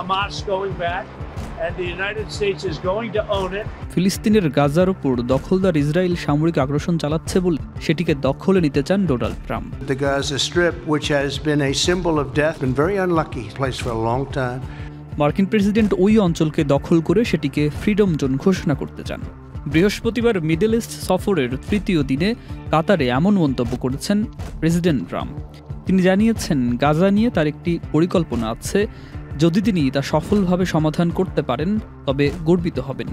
Hamas going back, and the United States is going to own it. ফিলিস্তিনের গাজার উপর দখলদার ইসরায়েল সামরিক আগ্রাসন চালাচ্ছে বলে সেটিকে দখলে নিতে চান Donald Trump. The Gaza Strip, which has been a symbol of death, been very unlucky place for a long time. মার্কিন প্রেসিডেন্ট ওই অঞ্চলকে দখল করে সেটিকে ফ্রিডম জোন ঘোষণা করতে চান। বৃহস্পতিবার মিডল ইস্ট সফরের তৃতীয় দিনে কাতারে এমন মন্তব্য করেছেন প্রেসিডেন্ট ট্রাম্প। তিনি জানিয়েছেন গাজা নিয়ে তার একটি পরিকল্পনা আছে, যদি তিনি তা সফলভাবে সমাধান করতে পারেন তবে গর্বিত হবেন।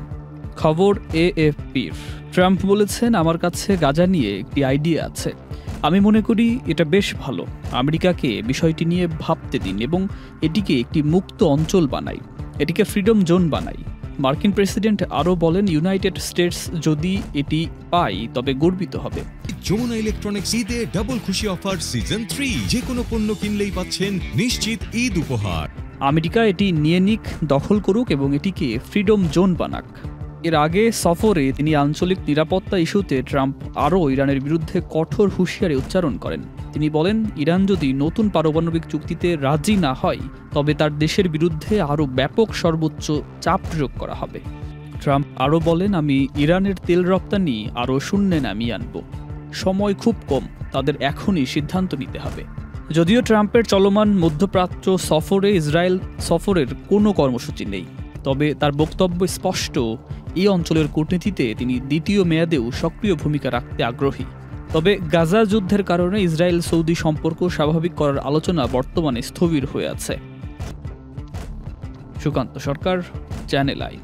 খবর AFP'র। ট্রাম্প বলেছেন, আমার কাছে গাজা নিয়ে একটি আইডিয়া আছে, আমি মনে করি এটা বেশ ভালো। আমেরিকাকে বিষয়টি নিয়ে ভাবতে দিন এবং এটিকে একটি মুক্ত অঞ্চল বানাই, এটিকে ফ্রিডম জোন বানাই। মার্কিন প্রেসিডেন্ট আরও বলেন, ইউনাইটেড স্টেটস যদি এটি পায় তবে গর্বিত হবে। যমুনা ইলেকট্রনিক্স ঈদে ডাবল খুশি অফার সিজন 3, যে কোনো পণ্য কিনলেই পাচ্ছেন নিশ্চিত ঈদ উপহার। আমেরিকা এটি নিয়ে নিক, দখল করুক এবং এটিকে ফ্রিডম জোন বানাক। এর আগে সফরে তিনি আঞ্চলিক নিরাপত্তা ইস্যুতে ট্রাম্প আরও ইরানের বিরুদ্ধে কঠোর হুঁশিয়ারি উচ্চারণ করেন। তিনি বলেন, ইরান যদি নতুন পারমাণবিক চুক্তিতে রাজি না হয় তবে তার দেশের বিরুদ্ধে আরও ব্যাপক সর্বোচ্চ চাপ প্রয়োগ করা হবে। ট্রাম্প আরও বলেন, আমি ইরানের তেল রপ্তানি আরও শূন্যে নামিয়ে আনব। সময় খুব কম, তাদের এখনই সিদ্ধান্ত নিতে হবে। যদিও ট্রাম্পের চলমান মধ্যপ্রাচ্য সফরে ইসরায়েল সফরের কোনো কর্মসূচি নেই, তবে তার বক্তব্য স্পষ্ট, এই অঞ্চলের কূটনীতিতে তিনি দ্বিতীয় মেয়াদেও সক্রিয় ভূমিকা রাখতে আগ্রহী। তবে গাজা যুদ্ধের কারণে ইসরায়েল সৌদি সম্পর্ক স্বাভাবিক করার আলোচনা বর্তমানে স্থবির হয়ে আছে। সুকান্ত সরকার, চ্যানেল আই।